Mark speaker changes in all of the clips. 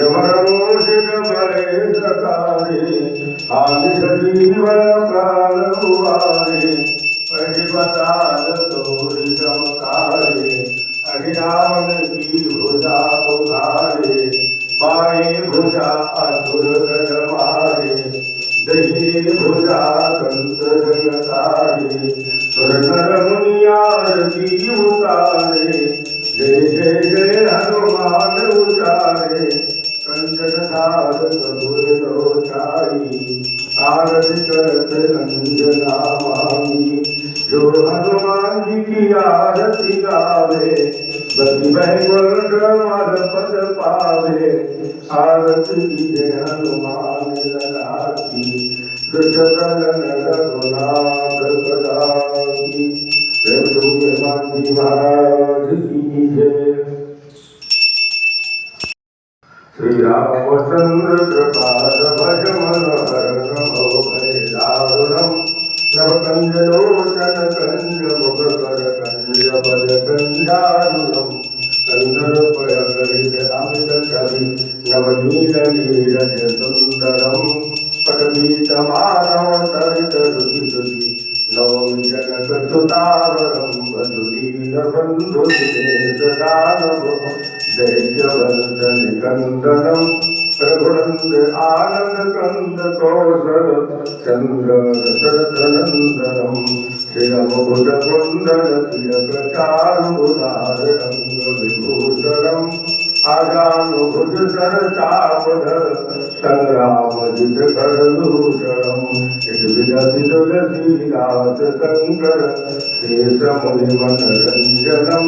Speaker 1: Jamaran कंत जगतारे Surnar मुनियारती उतारे जय जय जय हनुमान उचारे कंचन धार कपूर लोचाई आरती करत अंजना मांगी जो हनुमान जी की आरती गावे बसी बैकुंठ मार पद पावे आरती जय हनुमान लला की कृष्ण रघुनाथ कदा की हनुमान जी महाराज की जय। श्री रामचंद्र कृपाल भज मन हर भय दारुणम नव कंज लोचन कंज मुख कर कंज पद कंजारुणम कंदर्प गरित अमित कवि नवनील नीरज सुंदरम पटवीत मानव तरित रुचि रुचि नवमी जनक सुतावरम मधुरीन बंधु दिनेश दानव दैत्यवंत निकंदनम प्रभुनंद आनंद कंद कौशल चंद्र दशरथ नंदनम श्रियम बुध कुंदन तिलक चारुदार रंग विभूषणम आजानुभुज सर चापधर संग्रामजित खड्गभूषणम विदधि तुलसीदास शंकर शेष मुनि मनरंजनम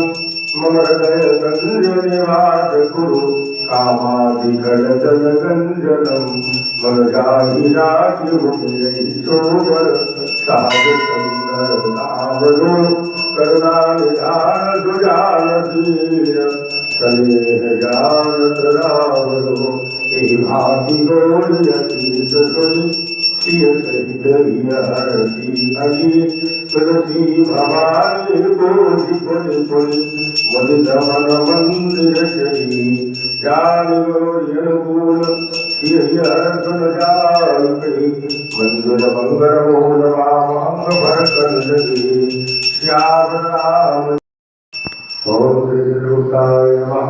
Speaker 1: मम हृदय गंज निवास कुरु कामादिकलचल गंजनम मन जाहि राजि शोभर साध सुंदर सावलो करुणा निधान सुजानशील स्नेह जानत रावलो एहि भांति गौरी अतीत सुनि सिय सहित हरती अली तुलसी भवानी गोरी पुनि पुनि मुदित मन मंदिर चली ज्ञान गौरी अनुकूल सिय हर सुन जाई मंजुल मंगल मूल वामंग भर कंदगी श्याम राम। ओम श्री गुरुताय नमः।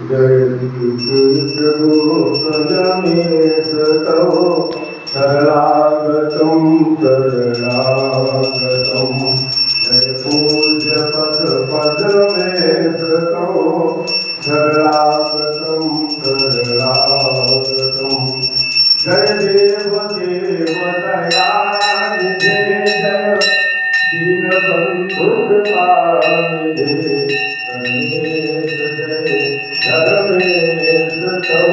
Speaker 1: जय श्री प्रभु रमेश तव शरणागतम शरणागतम जय पूज्य पद पदमेश तव शरणागतम शरणागतम जय देव देव दयानिधे जय दीनबंधु कृपानिधे गणेश जय धर्मेश तव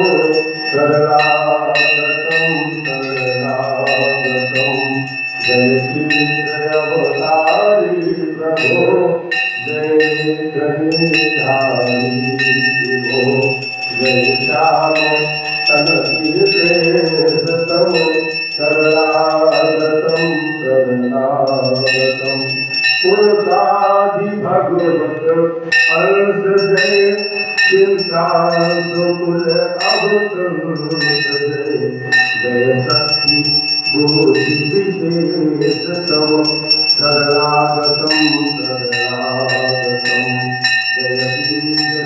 Speaker 1: शरणागतम शरणागतम जय श्री अवतारी प्रभो जय गणेशारी शिवो जय श्याम तनतीर्थ तव शरणागतम शरणागतम पुरुषादि भगवत हर्ष जय चिंताकुल अवतुल जय जय शक्ति बुद्धि विशेष तव शरणागतम शरणागतम जय श्री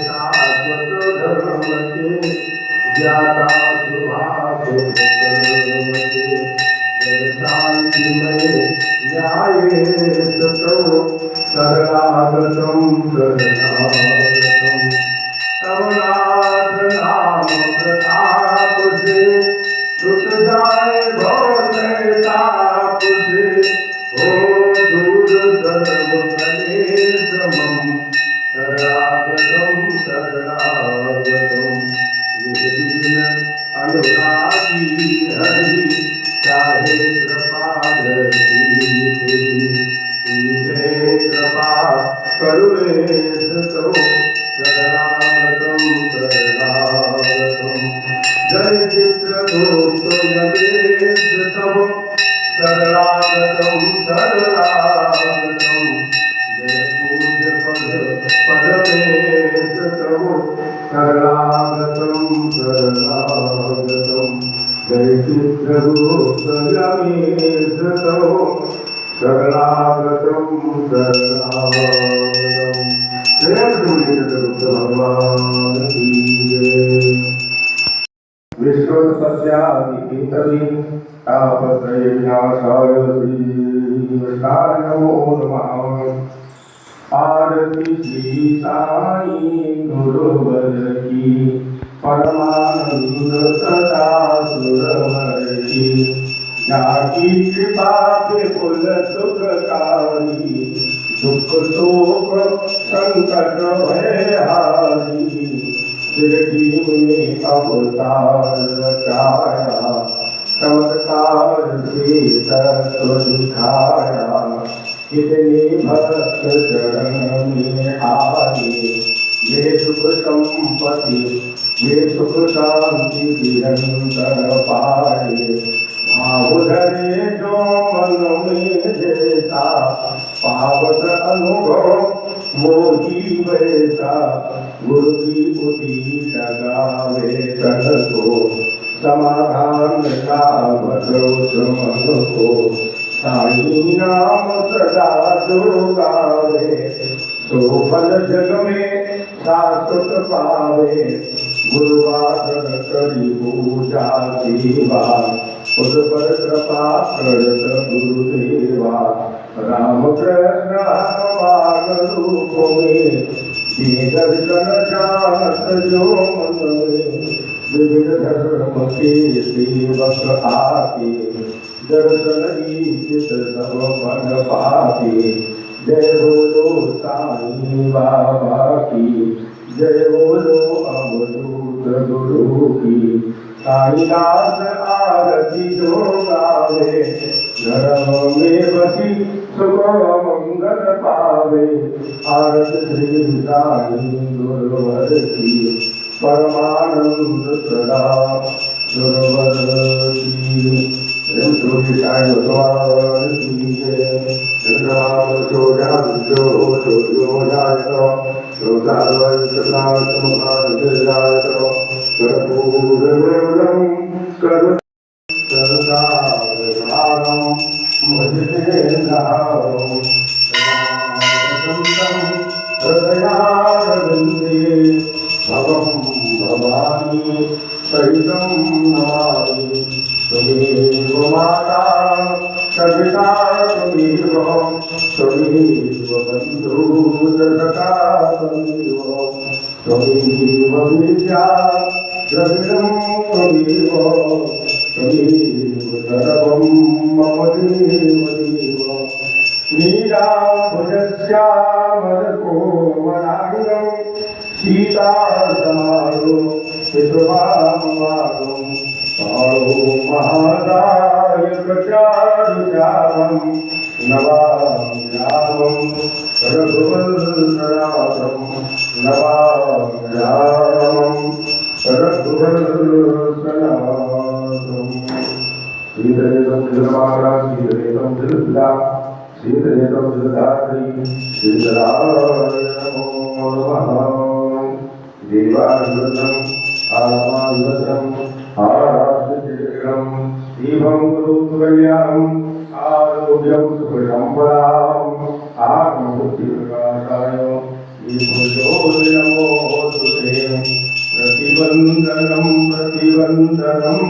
Speaker 1: शाश्वत धर्म के ज्ञाता सुभाष जय शांतिमय न्यायेश तव शरणागतम शरणागतम तव नाथ नाम प्रताप से टूट जाए भव ताप से हो दूर सर्व कलेश मम शरणागतम शरणागतम दीन अनुरागी हरि चाहे कृपा कृपा करुणेश तव शरणागतम शरणागतम जय चित्रगुप्त यमेश तव शरणागतम शरणागतम जय पूज्य पदमेश तव शरणागतम शरणागतम जय चित्रगुप्त यमेश तव शरणागतम शरणागतम जय श्री चित्रगुप्त भगवान की जय। विश्वसत्यादिकेतवी तापत्रयविनाशाय श्रीकृष्णाय नमो नमः। आरती श्री साई गुरुवर की परमानंद सदा सुरवर की जाकी कृपा के कुल सुखकारी दुख शोक संकट भय हारी जगती में अवतार रचाया चमत्कार से तत्व दिखाया कितने भक्त चरण में आए वे सुख संपत्ति वे सुख शांति निरंतर पाए भाव धरे जो मन में जैसा पावत अनुभव मोही वैसा गुरु की पुति लगावे तन को समाधान का भरोस मन को साई नाम सदा जो गावे तो फल जग में शाश्वत पावे गुरुवार करी पूजा सेवा खुद पर कृपा करत गुरुदेवा राम कृष्ण हनुमान रूप में ये दर्शन जानत जो मन में विविध धर्म के सेवक आके दर्शन ईशित सब फल पाके जय बोलो साईं बाबा की जय बोलो अवधूत गुरु की साईनाथ आरती जो गावे धर्म में बसी सुख मंगल पावे आरती श्री साई गुरुवर की परमानंद सदा गुरुवर की साई भगवान की जय भवानी सहितं नमामि त्वमेव माता सविता त्वमेव बन्धुसखा त्वमेव विद्या द्रविणं त्वमेव सर्वं मम देव नीलाम्बुजश्यामलकोमलाङ्गं सीतासमारो विश्वभावं कालो महादाय प्रचारुचारं नवामि रामं रघुवंशनाथं नवामि रामं रघुवंशनाथं श्रीधरेतं श्रीधरमाला श्रीधरेतं श्रीधरा श्रीधरेतं श्रीधरात्रि श्रीधराय नमो नमः देवायुधम् आत्मायुधम् आराध्यम् दीपं गुरुकल्याणम् आरोग्यं सुखसम्पदाम् आत्मबुद्धिप्रकाशाय नमोस्तुते प्रतिबन्धनं प्रतिबन्धनं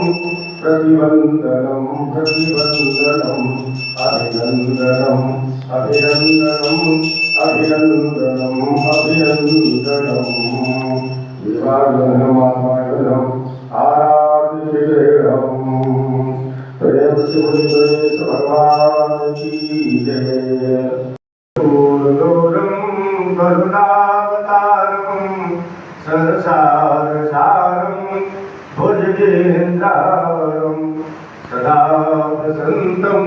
Speaker 1: प्रतिबन्धनं प्रतिबन्धनम् अभिनन्दनम् अभिनन्दनम् अभिनन्दनम् अभिनन्दनम् विवादनमात्मायुधम् आराध्यम् प्रेम से गणेश भगवान की जय। पूर्णोदम करुणावतारम संसारसारम भुजगेन्द्रम सदा वसन्तं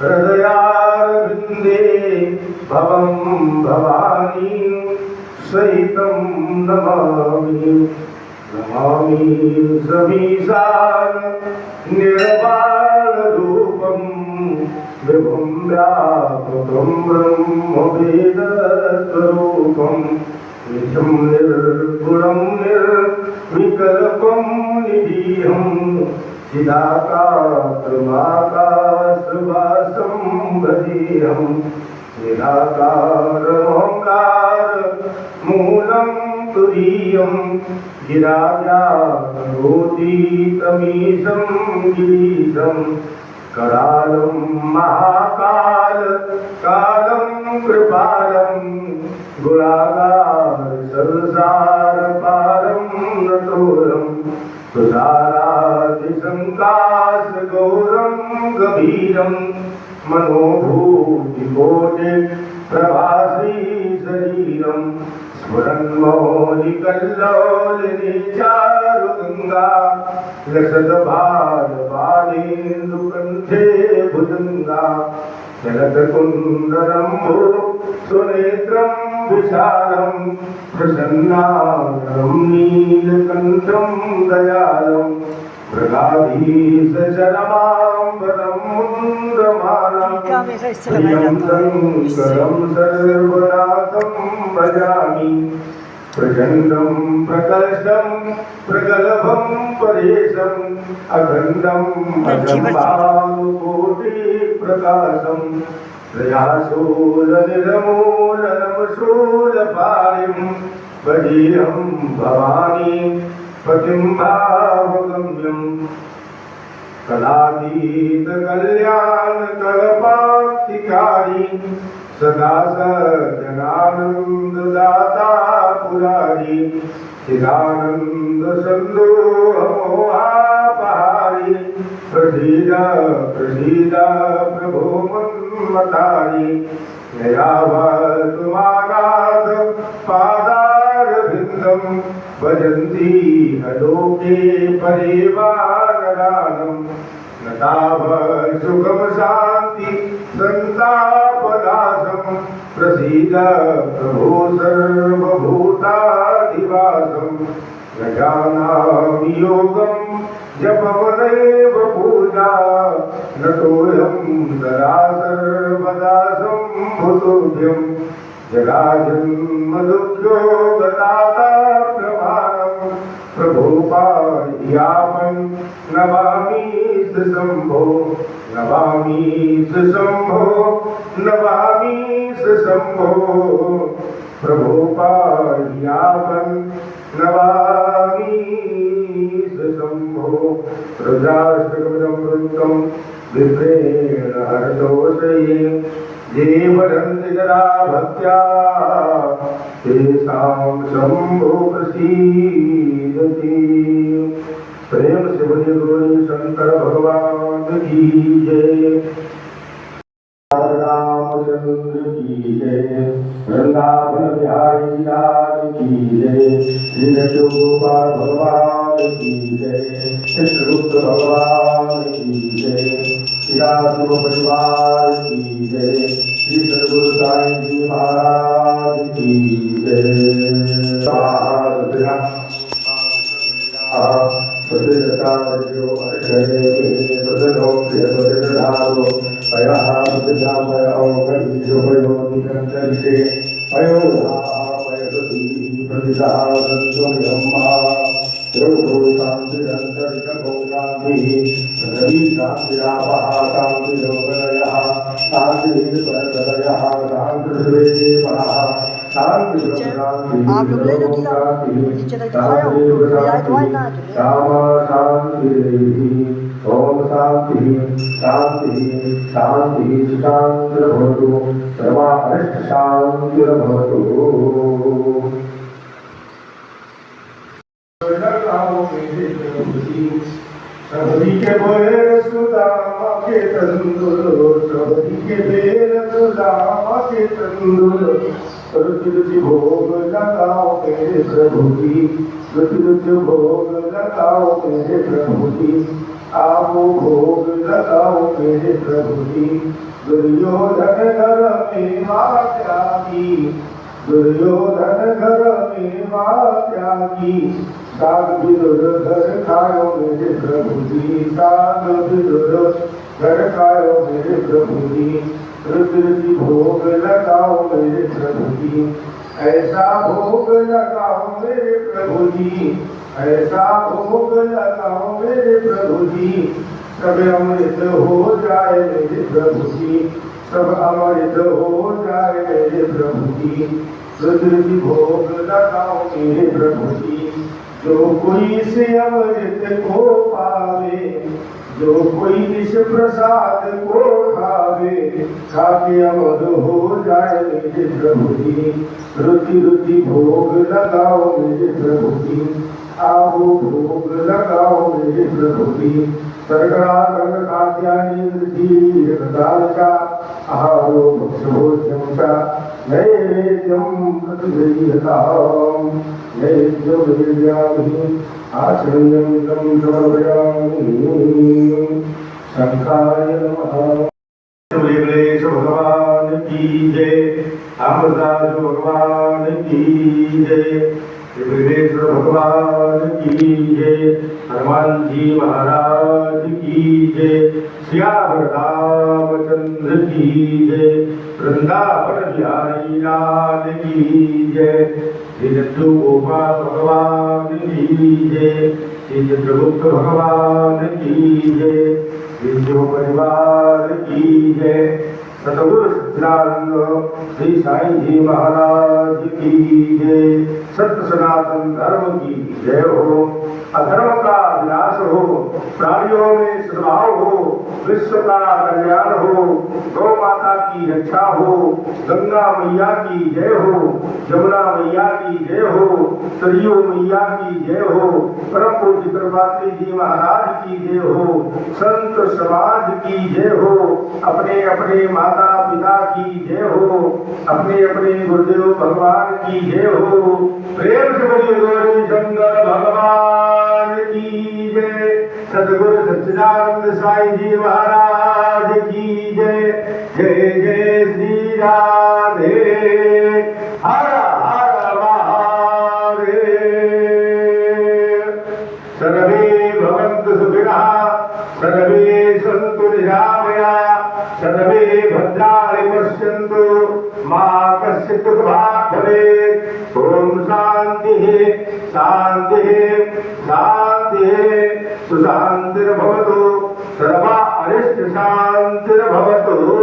Speaker 1: हृदयारविन्दे भवं भवानी सहितं नमामि नमामि समीशान निर्वाणरूपं विभुं व्यापकं ब्रह्मवेदस्वरूपं नित्यं निर्गुणं निर्विकल्पं निधीयं चिदाकाशमाकाशवासं भजेऽहं निराकारमोङ्कार मूलं तुरीयं गिराजारोति तमीशं गिरीशं करालं महाकाल कालं कृपालं गुणागार संसार पारं नटोरं तुषारादिशङ्कास गौरं गभीरं मनोभूतिकोटि प्रभासी शरीरं स्फुरन्मौलिकल्लोलिनी चारुगङ्गा लसद्भारवाणीन्दुकण्ठे भुजङ्गा चलतकुन्दरम्भो सुनेत्रं विशालं प्रसन्नाकरं नीलकण्ठं दयालं मृगाधीशचरमाम्बरं मुन्द्रमालं प्रियं शङ्करं सर्वनाथं भजामि प्रचण्डं प्रकर्षं प्रगल्भं परेशम् अखण्डं अजम्बानुकोटिप्रकाशं प्रयासोलनिर्मूलनं शूलपाणिं भजेऽहं भवानी पतिं भावगम्यं कलातीत कल्याण कल्पान्तिकारी सदा सज्जनानन्ददाता पुरारी चिदानन्द सन्दोहमोहापहारी प्रसीद प्रसीद प्रभो मन्मतारी ययावतुमानाथ पादारविन्दं भजन्ति अलोके परिवारदानं नताव सुखम शान्ति संतापनाशं प्रसीद प्रभो सर्वभूताधिवासं न जानामि योगं जपमनैव पूजा नतोऽयं सदा सर्वदा सम्भुतोऽभ्यं जगाजन्मदुःखो गताता प्रमाणं प्रभोपायामं नमामि शम्भो नमामि शम्भो नमामि शम्भो प्रभोपायामं नमामि शम्भो रुद्राष्टकमिदं वृत्तं विप्रेण हरतोषये ये वदन्ति जरा भक्त्या तेषां शम्भो प्रसीदति। प्रेम से बोलिए गौरी शंकर भगवान की जय, रामचंद्र की जय, वृंदावन बिहारी लाल की जय, श्री गोपाल भगवान की जय, चित्रगुप्त भगवान की जय, श्रीराम परिवार की जय, श्री सद्गुरु साईं जी महाराज की जय। सत्यतावज्यो अर्घये सदनो प्रियसदधारो अयः सत्यजामयो गणिजोयो निकंतरिते अयो धामयति प्रतिदासंतो यम्मा योगो शान्तिरन्तरिकं शान्तिः रवि शान्तिरापः शान्तियोगलयः शान्तिर्परतयः शान्तिर्वेदेवः
Speaker 2: आप लोग ले लो नीचे तक दिखाया हो तो ना
Speaker 1: श्यामा शांति ओम शांति शांति शांति शांति भवतु सर्वा अष्ट शांति भवतु। सबरी के बोले सुदामा के तंदुर सबरी के बेर सुदामा के तंदुर रुचि रुचि भोग लगाओ मेरे प्रभु जी रुचि रुचि भोग लगाओ मेरे प्रभु जी आओ भोग लगाओ मेरे प्रभु जी। दुर्योधन घर में मां त्यागी दुर्योधन घर में मां त्यागी साग विदुर घर खायो मेरे प्रभु जी साग विदुर घर खायो मेरे प्रभु जी। रुचि रुचि भोग लगाओ मेरे प्रभु जी ऐसा भोग लगाओ मेरे प्रभु जी ऐसा भोग लगाओ मेरे प्रभु जी सब अमृत हो जाए मेरे प्रभु जी सब अमृत हो जाए मेरे प्रभु जी। रुद्र भोग लगाओ मेरे प्रभु जी। जो कोई इस अमृत को पावे, जो कोई इस प्रसाद को खावे, खाके अमर हो जाए मेरे प्रभु जी। रुचि रुचि भोग लगाओ मेरे प्रभु जी। आओ भोग लगाओ मेरे प्रभु जी। सर्गड़ा कर्म खाद्यानि दीर्घकालिका आहारो भक्षभोज्यं च नैवेद्यं प्रतिगृह्यताम्। नैवेद्यं निर्यामि आचमनीयं तं समर्पयामि। शंखाय नमः। विघ्नेश भगवान की जय। अमृताज भगवान की जय। विघ्नेश्वर भगवान की जय। हनुमान जी महाराज की जय। श्याम रामचंद्र की जय। वृंदावन बिहारी लाल की जय। श्री जद्दू गोपाल भगवान की जय। श्री चित्रगुप्त भगवान की जय। विष्णु परिवार की जय। सतगुरु सच्चिदानंद श्री साईं जी महाराज की जय। सत्य सनातन धर्म की जय हो। अधर्म का विनाश हो, प्राणियों में सद्भाव हो, विश्व का कल्याण हो, गौ माता की रक्षा हो, गंगा मैया की जय हो, यमुना मैया की जय हो, सरयू मैया की जय हो, परम पूज्य कृपात्री जी महाराज की जय हो, संत समाज की जय हो, अपने अपने माता पिता की जय हो, अपने अपने गुरुदेव भगवान की जय हो। प्रेम से बोलिए गौरी शंकर भगवान की जय। सतगुरु सच्चिदानंद साईं जी महाराज की जय। जय जय श्री राधे। हर हर महादेव। सर्वे भवन्तु सुखिनः, सर्वे सन्तु निरामयाः, सर्वे भद्राणि पश्यन्तु, मा कश्चित् दुःखभाग् भवेत्। ओम शांति शांति शांति। सुशांतिर्भवतु, सर्वा अरिष्ट शांतिर्भवतु।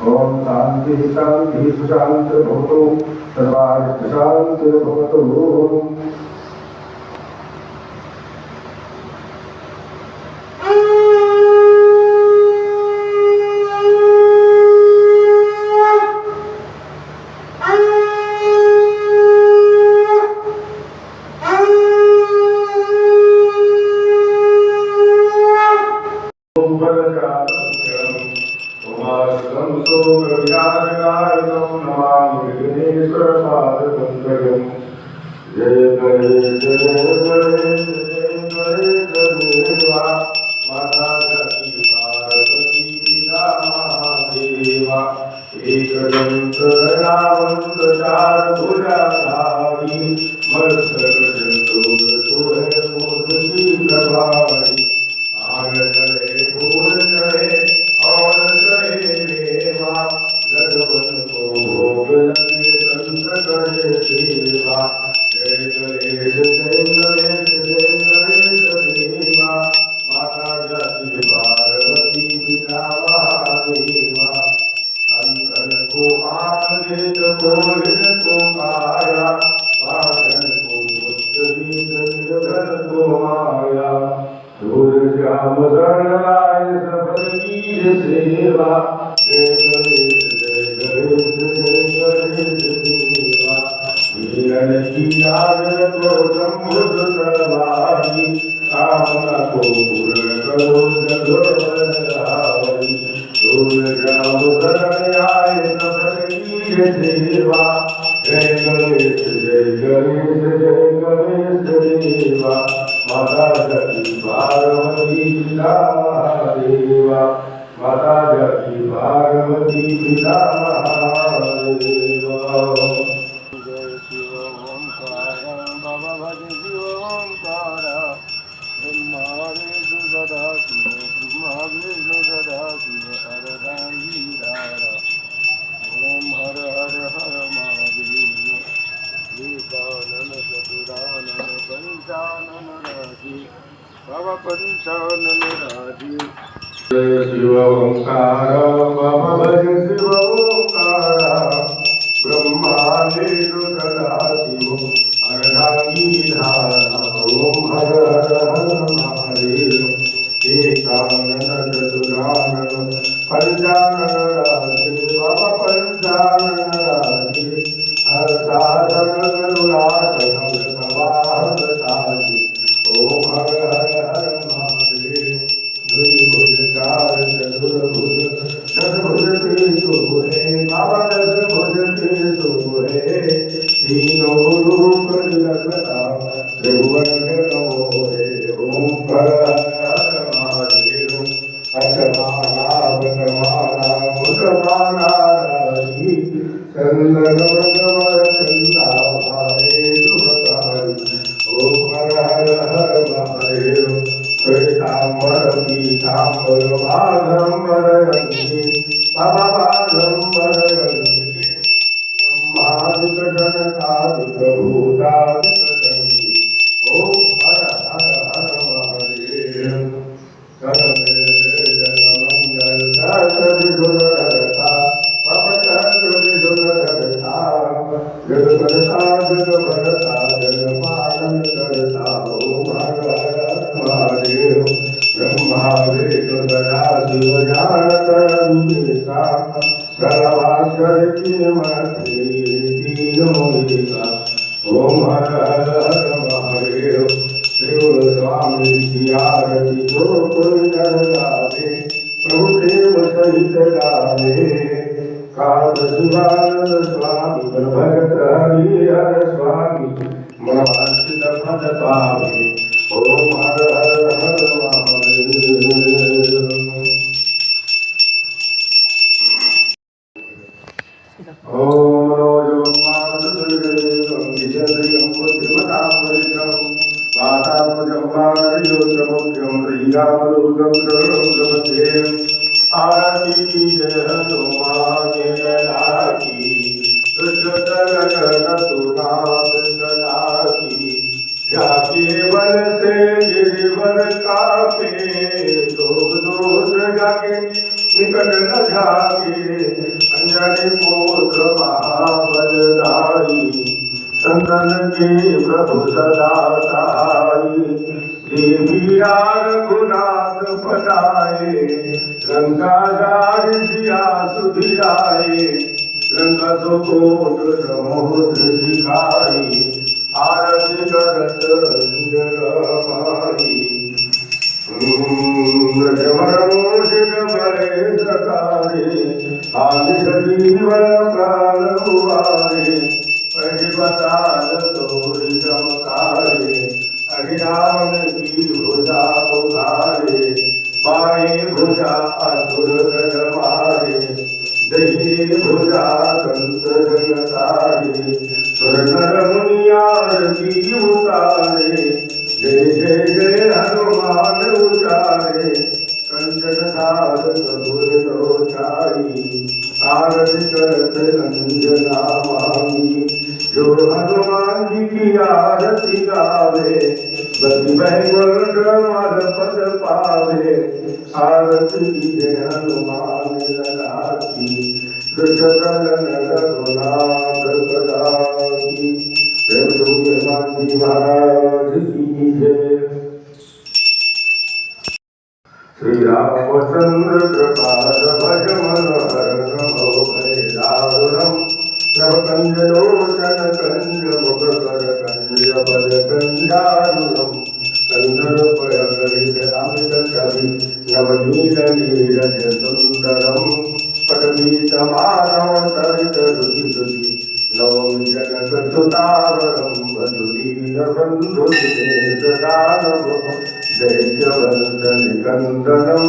Speaker 1: ओम शांति शांति सुशांतिर्भवतु, सर्वारिष्ट शांतिर्भवतु। बाबा पंचानन राजीव शिव ओंकार बाबा भज शिव ओंकार ब्रह्मांडे सदा शिव अर्धांगीधारा ओम हर हर हर महादेव एकानन चतुरानन पंचानन राजीव बाबा पंचानन राजीव हर साधन करुणाकरम सवाहन साजी ओम हर हर हर महादेव द्विभुज चार चतुर्भुज दशभुज त्रिशूल बाबा दशभुज त्रिशूल तीनों रूप जगता त्रिभुवन नमो ओम हर हर महादेव अचमाना बतमाना मुतमाना राजी चंदन भगवर चंदा भारे सुभकारी ओम हर हर हर महादेव श्वेतांबर पीतांबर बाघंबर रंगी बाबा बाघंबर रंगी ब्रह्मादिक जनकादिक भूतादिक रंगी ओम हर हर हर महादेव ओम हर हर हर महादेव शिव स्वामी की आरती जो कोई नर गावे प्रभु देव सहित गावे काल शिवानंद स्वामी भगत हरि हर स्वामी मनवांचित फल पावे ओम हर हर हर महादेव ओम रोजो मारुतुल्यं विजयं पुत्रमतामरिषं वातामजम्बाणयोगमुख्यं श्रीरामदूतं सर्वं आरती जय हनुमाने लागी दुष्टतन तुनाथ कलागी जाके बल से गिरिवर कापे दोष दोष जाके निकट न जागे अंजनी पुत्र महाबलदाई संतन के प्रभु सदा सहाई देवी रघुनाथ पटाए लंका जाग सिया सुधियाए लंका सुकोट समुद्र सिखाई आरती करत अंजन माई ब्रजमनोषिक बले सकारे आदिश जीवन प्राण हुआरे परिपताल तोरि चमकारे हरिरामन की भुजा पुकारे बाएं भुजा असुर गण मारे दहिने भुजा कंस जन तारे सुर नर मुनियार की उतारे जय जय जय हनुमान उचारे कंचन धार कपूर लोचाई आरती करत अंजना मामी जो हनुमान जी की आरती गावे बति बैकुंठ मार पद पावे आरती जय हनुमान लला की दुष्टदलन रघुनाथ कला की हनुमान महाराज की जय। श्री रामचंद्र कृपाल भज मन हर नमो भय दारुणम नव कंज लोचन कंज मुख कर कंज पद कंजारुणम कंदर्प गरित अमित कवि नवनील नीरज सुंदरम पटपीत मानव तरित रुचि रुचि नवम जनक सुतावरम वधुदीन बंधु दानव दैत्यवंत निकंदनम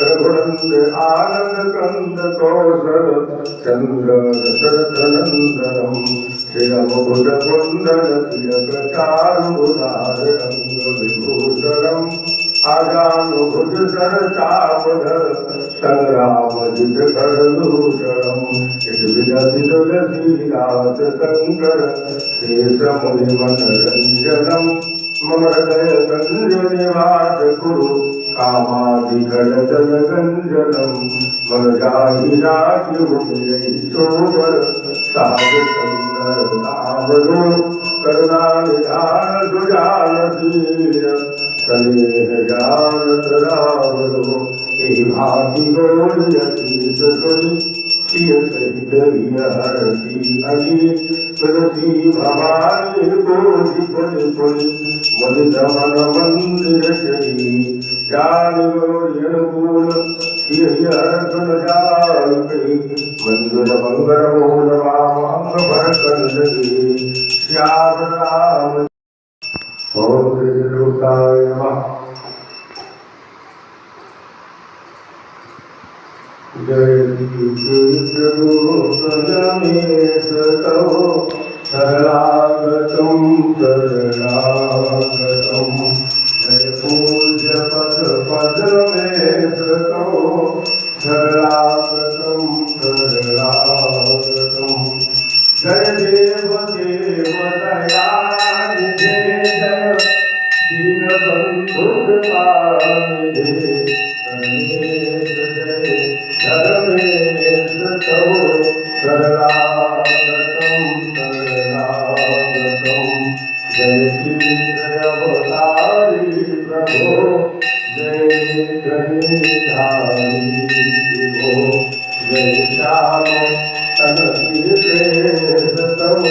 Speaker 1: रघुनंद आनंद कंद कौशल चंद्र दशरथ नंदनम श्रीरम बुध कुंदन तिलक चारुलाल रंग विभूषणम आजानुभुज सर चापधर संग्रामजित खरदूषणम विजति तुलसीदास शंकर शेष मुनि मनरंजनम मम हृदय गंज निवास कुरु कामादिगण जल गंजनम मन जाहि राज्य शोभर साध सुंदर सावरो करुणा निधान सुजान शील स्नेह जानत रावरो एहि भांति गोरियति सुनि शिव सहित हरती अली तुलसी भवानी बोधि पुनि पुनि मुदित मन मंदिर चली जान गोरियन कूल सुन जाल मंजुल मंगल मोल वाम भर कंदगी श्याम राम। ओम श्री गुरुताय नमः। जय श्री प्रभु सजनेश तव शरणागतम शरणागतम जय पूज्य पद पद में तव शरणागतम शरणागतम जय देव देव दयानिधे जय दीनबंधु कृपानिधे गणेश जय धर्मेश तव शरणागतम शरणागतम जय जय अवतारी प्रभो जय गणेशारी विभो जय श्याम तनतीर्थ तव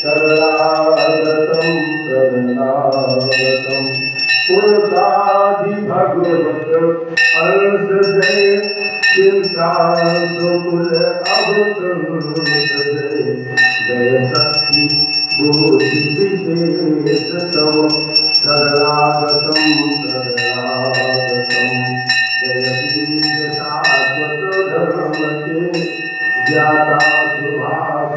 Speaker 1: शरणागतम शरणागतम पुरुषादि भगवत हर्ष जय चिंताकुल अवतुल जय जय शक्ति बोधि विशेष तव शरणागतम शरणागतम जय बीज शाश्वत धर्म के ज्ञाता सुभाष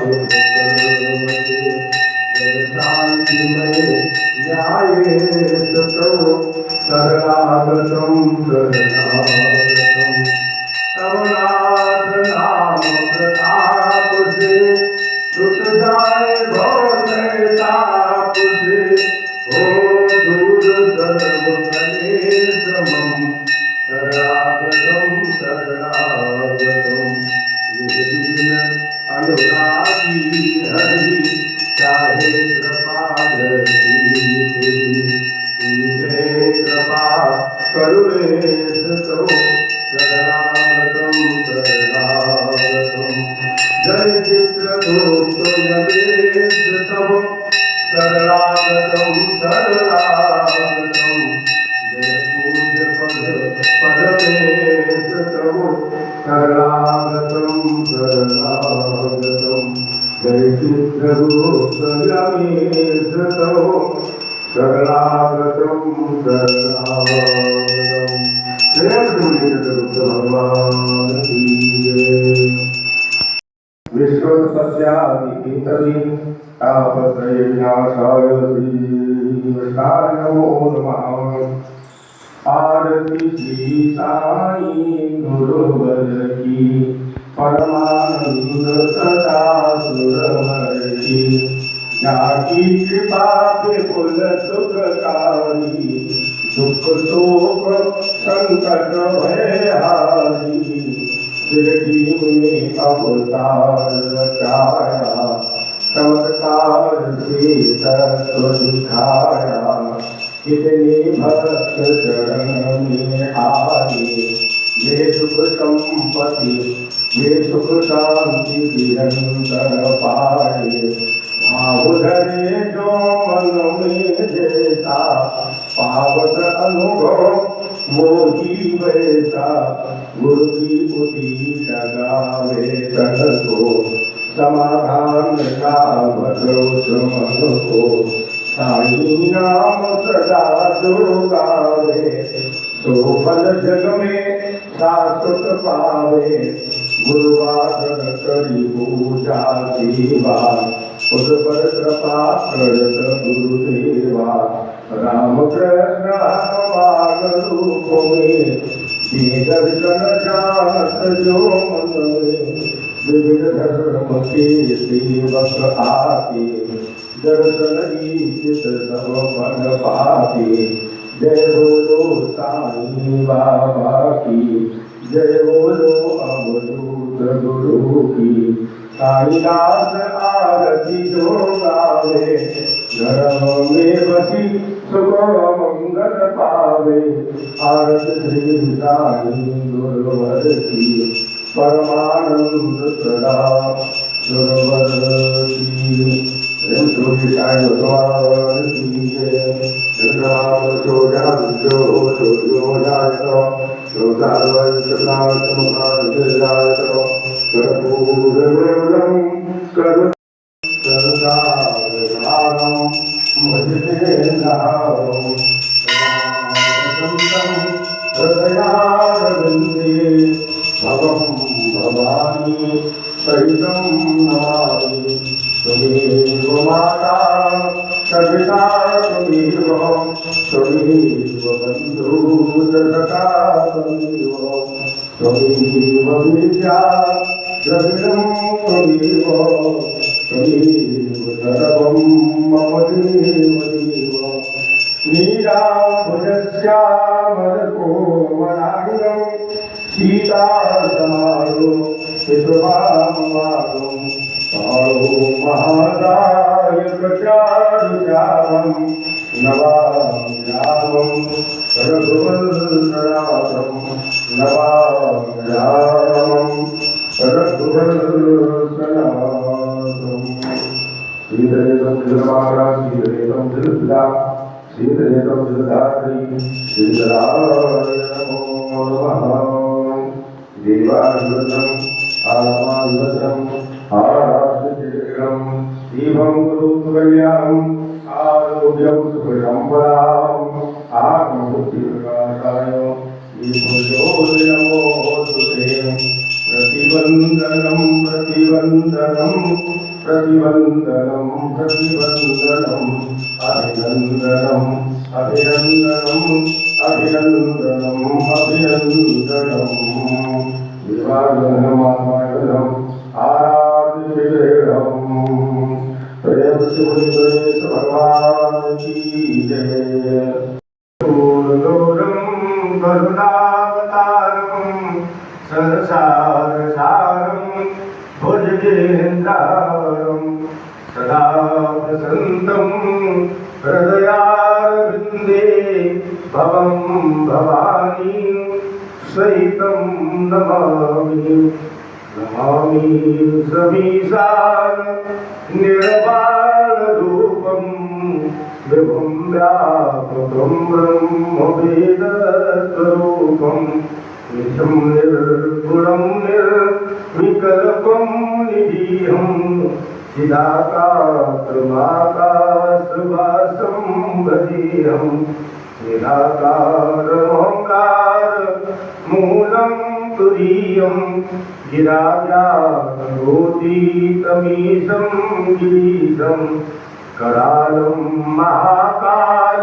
Speaker 1: जय शांतिमय न्यायेश तव शरणागतम शरणागतम तव नाथ नाम प्रताप से टूट जाए भव ताप से हो दूर सर्व कलेश मम शरणागतम शरणागतम निर्दीन अनुरागी हरि चाहे कृपा कृपा करुणेश तव शरणागतम शरणागतम जय चित्रगुप्त यमेश तव शरणागतम शरणागतम जय पूज्य पदमेश तव शरणागतम शरणागतम जय चित्रगुप्त यमेश तव शरणागतम शरणागतम जय चित्रगुप्त भगवान की जय। विश्वसस्यादिकेतरी तापत्रय विनाशाय श्रीविष्टाय नमो नमः। आरती श्री साई गुरुवर की परमानंद सदा सुरवर की जाकी कृपा के फुल सुखकारी दुख शोक संकट भय हारी शिरडी में अवतार रचाया चमत्कार से तत्व दिखाया कितने भक्त चरण में आए ये सुख संपत्ति ये सुख शांति निरंतर पाए भाव धरे जो मन में जैसा पावत अनुभव मोही वैसा गुरु की पुति लगावे तन को समाधान का भरोस मन को साई नाम सदा जो गावे तो फल जग में शाश्वत पावे गुरुवादन करी पूजा सेवा उस पर कृपा करत गुरुदेवा राम कृष्ण हनुमान रूप में दर्शन जानत जो मन में विविध धर्म के सेवक आके दर्शन ईशित सब मन पाते। जय बोलो साईं बाबा की, जय बोलो अवधूत गुरु की। साईदास आरती जो गावे, घर में बसी सुख मंगल पावे। आरती श्री साई गुरुवर की, परमानंद सदा गुरुवर की। जोगी साई भगवान की जय। नाम जो जान जो जातो, जो सर्वं सदात्मकान् जातो। कर्पूरगौरं करुणाकरं भजते नाम सदा हृदयारविन्दे। भवं भवानी सहितं नमामि। त्वमेव माता सविता त्वमेव, त्वमेव बन्धुसखा त्वमेव, त्वमेव विद्या द्रविणं त्वमेव, त्वमेव सर्वं मम देव देव। नीलाम्बुजश्यामलकोमलाङ्गं सीतासमारो विश्वभानुवादं। कालो महादाय प्रचारुचारं, नमामि रामं रघुवंशनाथं। नमामि रामं रघुवंशनाथं। श्रीधरेतं श्रीधरमात्रा श्रीधरेतं श्रीधृता श्रीधरेतं श्रीधरात्रि श्रीधराय नमो नमः। देवायुधम् आत्मायुधम् आराध्यं शिवं गुरुकल्याणम् आरोग्यं सुखसम्पदाम् आत्मबुद्धिप्रकाशाय नमोस्तुते। प्रतिबन्धनं प्रतिबन्धनं प्रतिबन्धनं प्रतिबन्धनम् अभिनन्दनम् अभिनन्दनम् अभिनन्दनम् अभिनन्दनम्। विवादनमात्मायुधम् आराध्यं प्रेम से गणेश भगवान की जय। पूर्णोरं करुणावतारं संसारसारं भुजगेन्द्रं सदा वसन्तं हृदयारविन्दे। भवं भवानी सहितं नमामि। नमामि समीशान निर्वाणरूपं विभुं व्यापकं ब्रह्मवेदस्वरूपं। नित्यं निर्गुणं निर्विकल्पं निरीहं चिदाकाशमाकाशवासं भजेऽहं। निराकारमोङ्कार मूलं तुरीयं गिराव्याघ्रोतीतमीशं गिरीशं। करालं महाकाल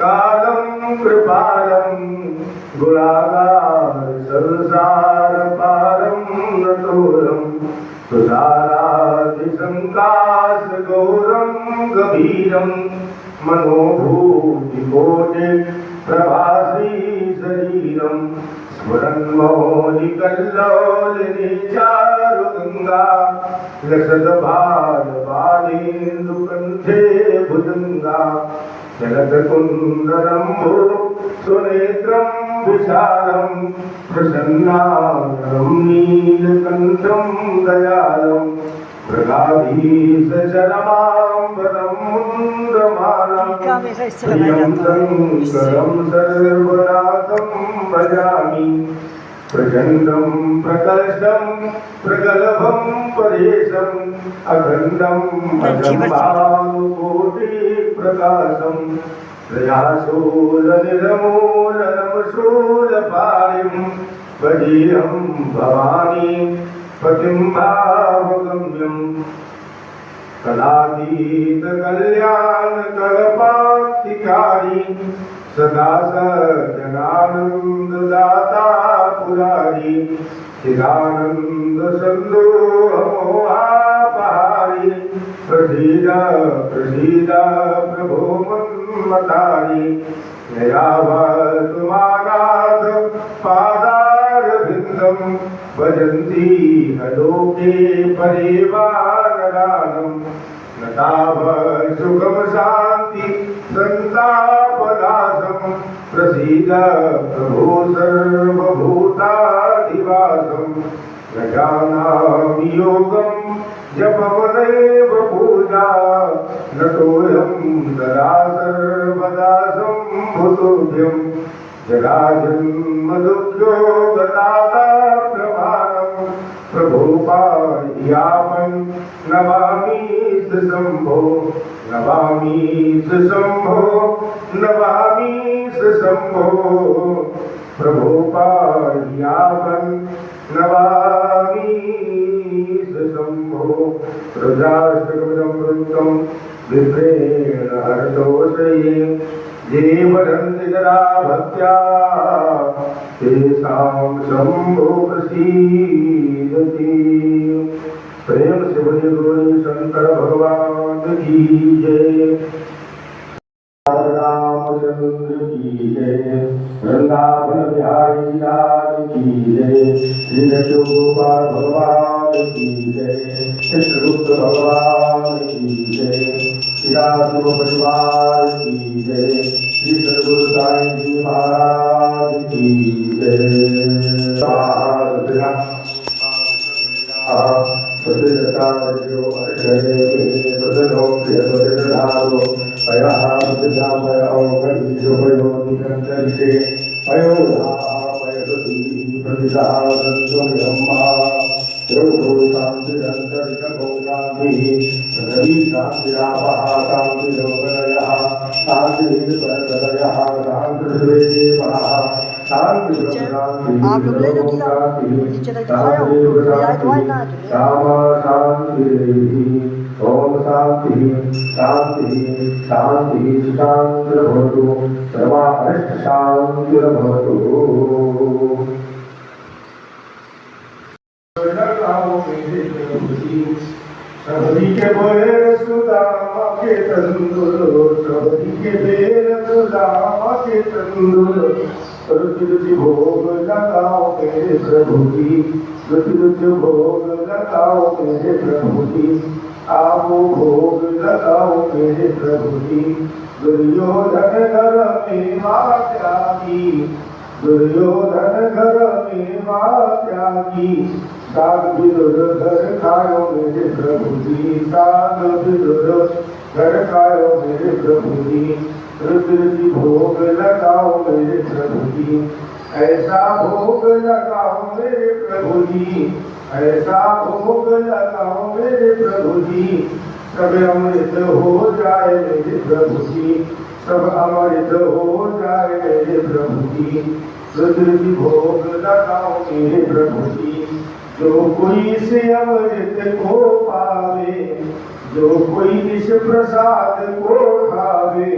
Speaker 1: कालं कृपालं गुणागार संसारपारं नतोरं। तुषारादिसङ्काशगौरं गभीरं मनोभूतिकोटि प्रभासी शरीरं। स्फुरन्मौलिकल्लोलिनी चारुगङ्गा लसद्भारवाणीन्दुकण्ठे भुजङ्गा। जलदकुन्दरम्भो सुनेत्रं विशालं प्रसन्नाननं नीलकण्ठं दयालं। मृगाधीशचरमाम्बरं मुण्डमालं प्रियं शङ्करं सर्वनाथं भजामि। प्रचण्डं प्रकर्षं प्रगल्भं परेशम् अखण्डं अजम्बानुकोटिप्रकाशं। प्रयासोलनिर्मूलनमशूलपाणिं भजेऽहं भवानी पतिं भावगम्यम्। कलातीत कल्याण कल्पान्तिकारी सदा सज्जनानन्ददाता पुरारी। चिदानन्द सन्दोहमोहापहारी प्रसीद प्रसीद प्रभो मन्मतारी नयावतुमानाथ पादारविन्दं भजन्ति हलोके परिवारदानं नताभ सुखम शान्ति संतापनाशं प्रसीद प्रभो सर्वभूताधिवासं न जानामि योगं जपमनैव पूजा नतोऽयं सदा सर्वदा सम्भुतोऽभ्यं जराजन्मदुःखो गताता प्रमाणं प्रभो पाह्यामं नमामि शम्भो नमामि शम्भो नमामि शम्भो प्रभो पाह्यामं नमामि शम्भो रुद्राष्टकं वृत्तं विप्रेण हरतोषये ये वदन्ति जरा भक्त्या तेषां शम्भो प्रसीदति। प्रेम से बोलिए गुरु शंकर भगवान की जय। रामचंद्र की जय। वृंदावन बिहारी लाल की जय। श्री गोपाल भगवान की जय। चित्रगुप्त भगवान की जय। श्री राम परिवार की जय। श्री सद्गुरु साईं जी महाराज की जय।
Speaker 2: आप लोग ले लो किया नीचे तक दिखाया हो आए तो आए ना
Speaker 1: ओम शांति शांति शांति शांतिर्भवतु सर्वा अष्ट शांतिर्भवतु। सबरी के बेर सुदामा के तंदुर सबरी के बेर सुदामा के तंदुर रुचि रुचि भोग लगाओ मेरे प्रभु जी रुचि रुचि भोग लगाओ मेरे प्रभु जी आओ भोग लगाओ मेरे प्रभु जी। दुर्योधन घर में मां त्यागी दुर्योधन घर में मां त्यागी साग विदुर घर खायो मेरे प्रभु जी साग विदुर घर खायो मेरे प्रभु जी। रुचि रुचि भोग लगाओ मेरे प्रभु जी ऐसा भोग लगाओ मेरे प्रभु जी ऐसा भोग लगाओ मेरे प्रभु जी सब अमृत हो जाए मेरे प्रभु जी सब अमृत हो जाए मेरे प्रभु जी। रुचि रुचि भोग लगाओ मेरे प्रभु जी जो कोई से अमृत को पावे जो कोई इस प्रसाद को खावे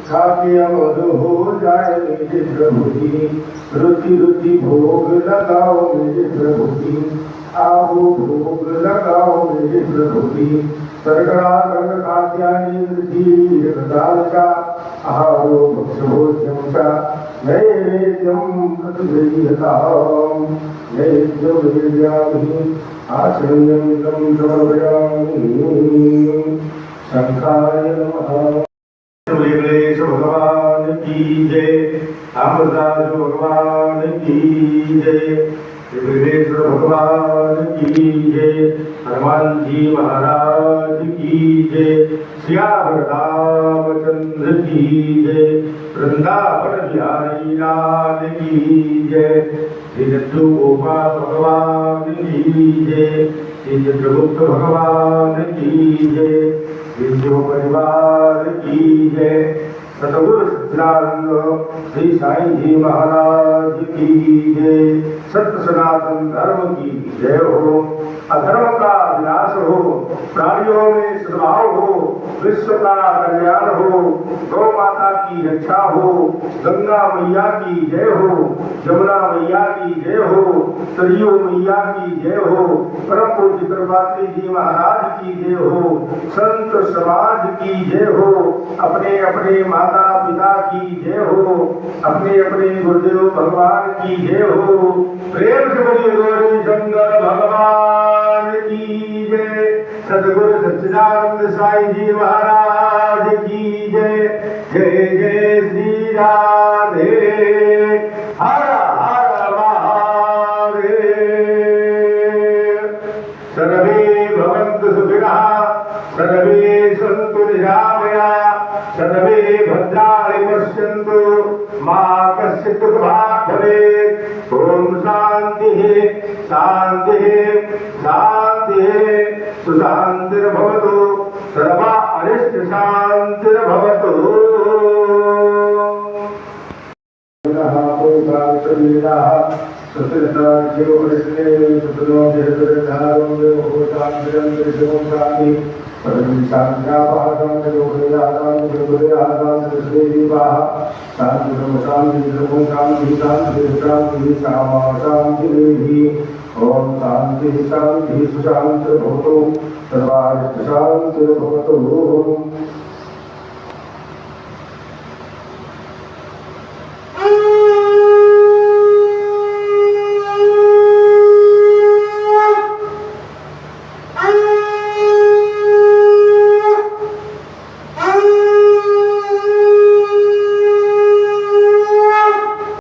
Speaker 1: खाके अमर हो जाए मेरे प्रभु जी। रुचि रुचि भोग लगाओ मेरे प्रभु जी आओ भोग लगाओ मेरे प्रभु जी। सरगड़ा गंग कात्यायनी दालका आहारो भक्षभोज्यं च नैवेद्यं प्रतिगृह्यताम् नैवेद्यं विद्यामि आचर्यं तं समर्पयामि। शंखाय नमः। गणेश भगवान की जय। अमरदास भगवान की जय। विघ्नेश्वर भगवान की जय। हनुमान जी महाराज की जय। श्याम रामचंद्र की जय। वृंदावन बिहारी लाल की जय। श्री जट्टू गोपाल भगवान की जय। श्री चित्रगुप्त भगवान की जय। श्री शिव परिवार की जय। सतगुरु सच्चिदानंद श्री साईं जी महाराज महाराज की जय। सत्य सनातन धर्म की जय हो। अधर्म का विनाश हो, प्राणियों में सद्भाव हो, विश्व का कल्याण हो, गौ माता की रक्षा हो, गंगा मैया की जय हो, यमुना मैया की जय हो, सरयू मैया की जय हो, परम पूज्य कृपात्री जी महाराज की जय हो, संत समाज की जय हो, अपने अपने माता पिता की जय हो, अपने अपने गुरुदेव भगवान की जय हो। प्रेम से बोलिए गौरी शंकर भगवान की जय। सदगुरु सच्चिदानंद साई जी महाराज की जय। जय जय श्री राधे। हर हर महादेव। सर्वे भवन्तु सुखिनः, सर्वे सन्तु निरामयाः, सर्वे भद्राणि पश्यन्तु, मा कश्चित् दुःखभाग् भवेत्। ओम शांति शांति शांति सुशांतिर्भवतु, सर्वा अरिष्ट शांतिर्भवतु। ओम शांति शांति सुशांतिर्भवतु, सर्वारिष्ट शांतिर्भवतु।